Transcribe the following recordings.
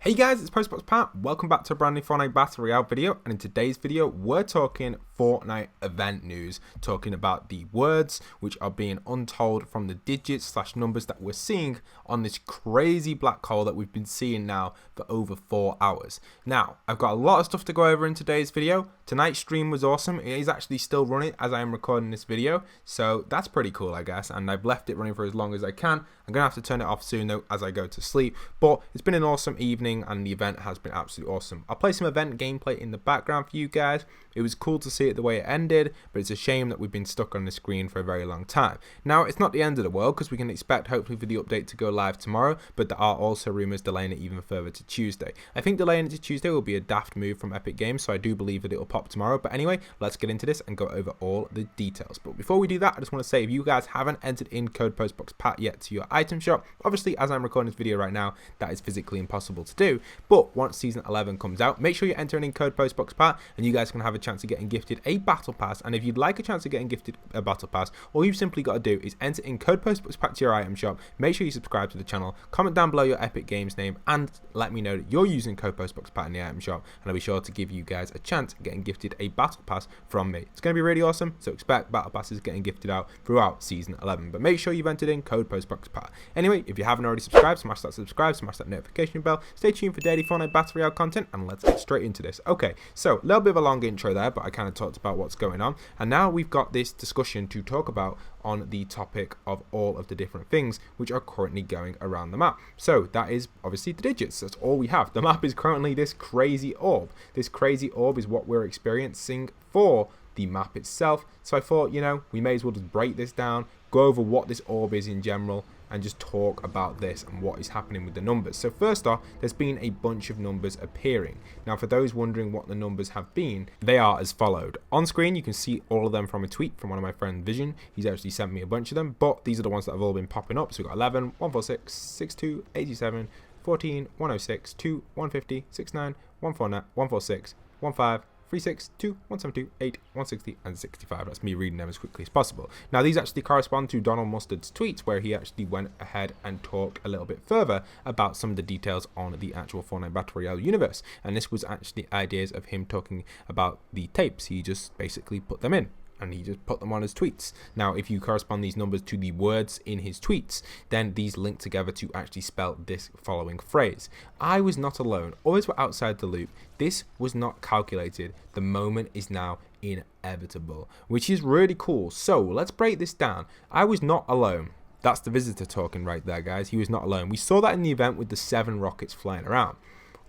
Hey guys, it's postboxpat. Welcome back to a brand new Fortnite Battle Royale video, and in today's video we're talking Fortnite event news, talking about the words which are being untold from the digits / numbers that we're seeing on this crazy black hole that we've been seeing now for over 4 hours. Now, I've got a lot of stuff to go over in today's video. Tonight's stream was awesome. It is actually still running as I am recording this video, so that's pretty cool, I guess, and I've left it running for as long as I can. I'm gonna have to turn it off soon though as I go to sleep, but it's been an awesome evening and the event has been absolutely awesome. I'll play some event gameplay in the background for you guys. It was cool to see it the way it ended, but it's a shame that we've been stuck on the screen for a very long time. Now, it's not the end of the world because we can expect hopefully for the update to go live tomorrow, but there are also rumors delaying it even further to Tuesday. I think delaying it to Tuesday will be a daft move from Epic Games, so I do believe that it will pop tomorrow. But anyway, let's get into this and go over all the details. But before we do that, I just want to say, if you guys haven't entered in code postboxpat yet to your item shop, obviously as I'm recording this video right now, that is physically impossible to do. But once season 11 comes out, make sure you're entering in code postboxpat and you guys can have a chance of getting gifted a battle pass. And if you'd like a chance of getting gifted a battle pass, all you've simply got to do is enter in code postboxpat to your item shop. Make sure you subscribe to the channel, comment down below your Epic Games name, and let me know that you're using code postboxpat in the item shop, and I'll be sure to give you guys a chance of getting gifted a battle pass from me. It's going to be really awesome, so expect battle passes getting gifted out throughout season 11. But make sure you've entered in code postboxpat. Anyway, if you haven't already subscribed, smash that subscribe, smash that notification bell. Stay tuned for daily Fortnite Battle Royale content, and let's get straight into this. Okay, so a little bit of a long intro there, but I kind of talked about what's going on, and now we've got this discussion to talk about on the topic of all of the different things which are currently going around the map. So that is obviously the digits. That's all we have. The map is currently this crazy orb. This crazy orb is what we're experiencing for the map itself. So I thought, you know, we may as well just break this down, go over what this orb is in general, and just talk about this and what is happening with the numbers. So first off, there's been a bunch of numbers appearing. Now, for those wondering what the numbers have been, they are as followed. On screen, you can see all of them from a tweet from one of my friend Vision. He's actually sent me a bunch of them, but these are the ones that have all been popping up. So we've got 11, 146, 62, 87, 14, 106, 2, 150, 69, 149, 146, 15, 362, 172, 8, 160, and 65. That's me reading them as quickly as possible. Now, these actually correspond to Donald Mustard's tweets, where he actually went ahead and talked a little bit further about some of the details on the actual Fortnite Battle Royale universe. And this was actually ideas of him talking about the tapes. He just basically put them in, and he just put them on his tweets. Now, if you correspond these numbers to the words in his tweets, then these link together to actually spell this following phrase. I was not alone. Others were outside the loop. This was not calculated. The moment is now inevitable, which is really cool. So let's break this down. I was not alone. That's the visitor talking right there, guys. He was not alone. We saw that in the event with the 7 rockets flying around.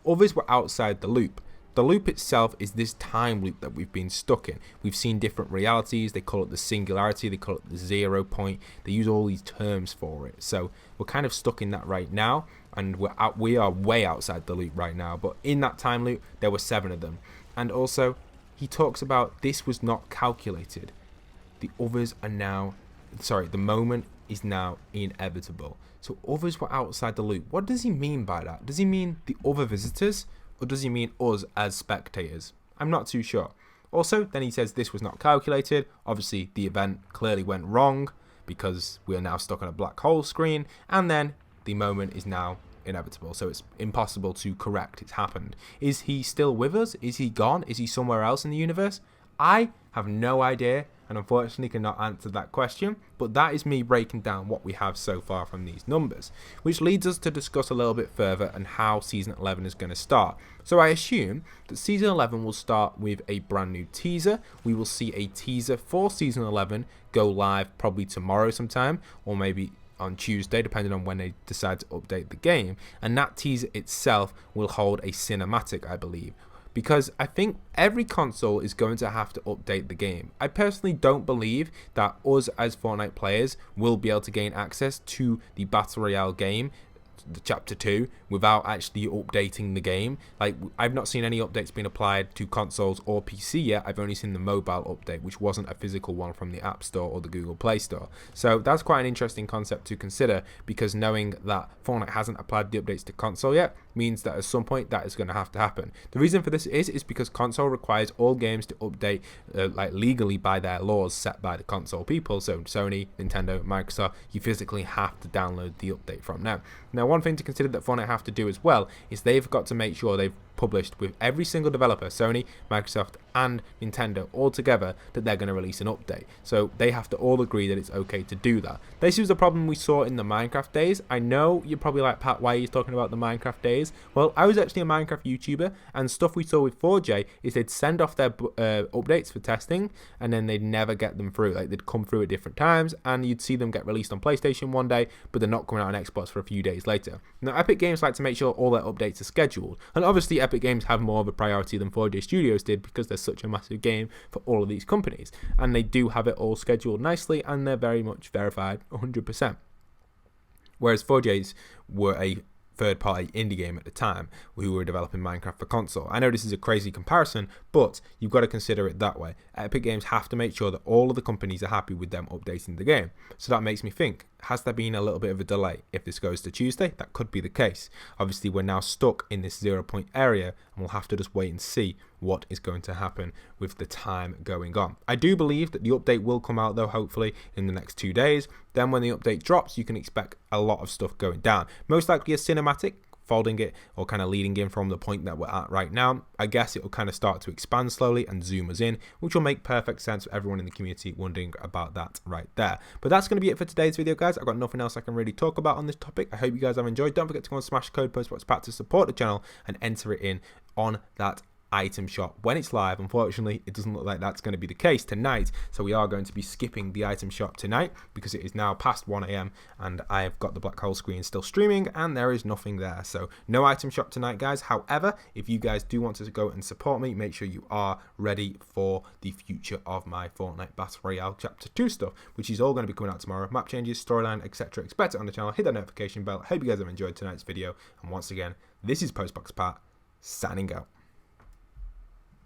Others were outside the loop. The loop itself is this time loop that we've been stuck in. We've seen different realities. They call it the singularity. They call it the 0 point. They use all these terms for it. So we're kind of stuck in that right now, and we are way outside the loop right now. But in that time loop, there were 7 of them. And also, he talks about this was not calculated. The others are now, the moment is now inevitable. So others were outside the loop. What does he mean by that? Does he mean the other visitors? Or does he mean us as spectators? I'm not too sure. Also, then he says this was not calculated. Obviously, the event clearly went wrong because we are now stuck on a black hole screen. And then the moment is now inevitable. So it's impossible to correct. It's happened. Is he still with us? Is he gone? Is he somewhere else in the universe? I have no idea, and unfortunately cannot answer that question, but that is me breaking down what we have so far from these numbers, which leads us to discuss a little bit further and how season 11 is going to start. So I assume that season 11 will start with a brand new teaser. We will see a teaser for season 11 go live probably tomorrow sometime, or maybe on Tuesday, depending on when they decide to update the game, and that teaser itself will hold a cinematic, I believe, because I think every console is going to have to update the game. I personally don't believe that us as Fortnite players will be able to gain access to the Battle Royale game, the chapter 2, without actually updating the game. Like, I've not seen any updates being applied to consoles or PC yet. I've only seen the mobile update, which wasn't a physical one from the App Store or the Google Play Store. So that's quite an interesting concept to consider, because knowing that Fortnite hasn't applied the updates to console yet means that at some point that is going to have to happen. The reason for this is because console requires all games to update like legally by their laws set by the console people. So Sony, Nintendo, Microsoft, you physically have to download the update from them. Now, one thing to consider that Fortnite have to do as well is they've got to make sure they've published with every single developer, Sony, Microsoft and Nintendo all together, that they're going to release an update. So they have to all agree that it's okay to do that. This was the problem we saw in the Minecraft days. I know you're probably like, Pat, why are you talking about the Minecraft days? Well, I was actually a Minecraft YouTuber, and stuff we saw with 4J is they'd send off their updates for testing, and then they'd never get them through. Like, they'd come through at different times, and you'd see them get released on PlayStation one day, but they're not coming out on Xbox for a few days later. Now, Epic Games like to make sure all their updates are scheduled, and obviously Epic Games have more of a priority than 4J Studios did because they're such a massive game for all of these companies, and they do have it all scheduled nicely, and they're very much verified 100%. Whereas 4J's were a third-party indie game at the time who were developing Minecraft for console. I know this is a crazy comparison, but you've got to consider it that way. Epic Games have to make sure that all of the companies are happy with them updating the game. So that makes me think, has there been a little bit of a delay? If this goes to Tuesday, that could be the case. Obviously, we're now stuck in this 0 point area, and we'll have to just wait and see what is going to happen with the time going on. I do believe that the update will come out, though, hopefully in the next 2 days. Then when the update drops, you can expect a lot of stuff going down. Most likely a cinematic, folding it or kind of leading in from the point that we're at right now. I guess it will kind of start to expand slowly and zoom us in, which will make perfect sense for everyone in the community wondering about that right there. But that's going to be it for today's video, guys. I've got nothing else I can really talk about on this topic. I hope you guys have enjoyed. Don't forget to go and smash code postboxpat to support the channel and enter it in on that item shop when it's live. Unfortunately, it doesn't look like that's going to be the case tonight, so we are going to be skipping the item shop tonight because it is now past 1 AM and I've got the black hole screen still streaming and there is nothing there, so no item shop tonight, guys. However, if you guys do want to go and support me, make sure you are ready for the future of my Fortnite Battle Royale Chapter 2 stuff, which is all going to be coming out tomorrow. Map changes, storyline, etc. Expect it on the channel. Hit that notification bell. Hope you guys have enjoyed tonight's video, and once again, this is postboxpat signing out.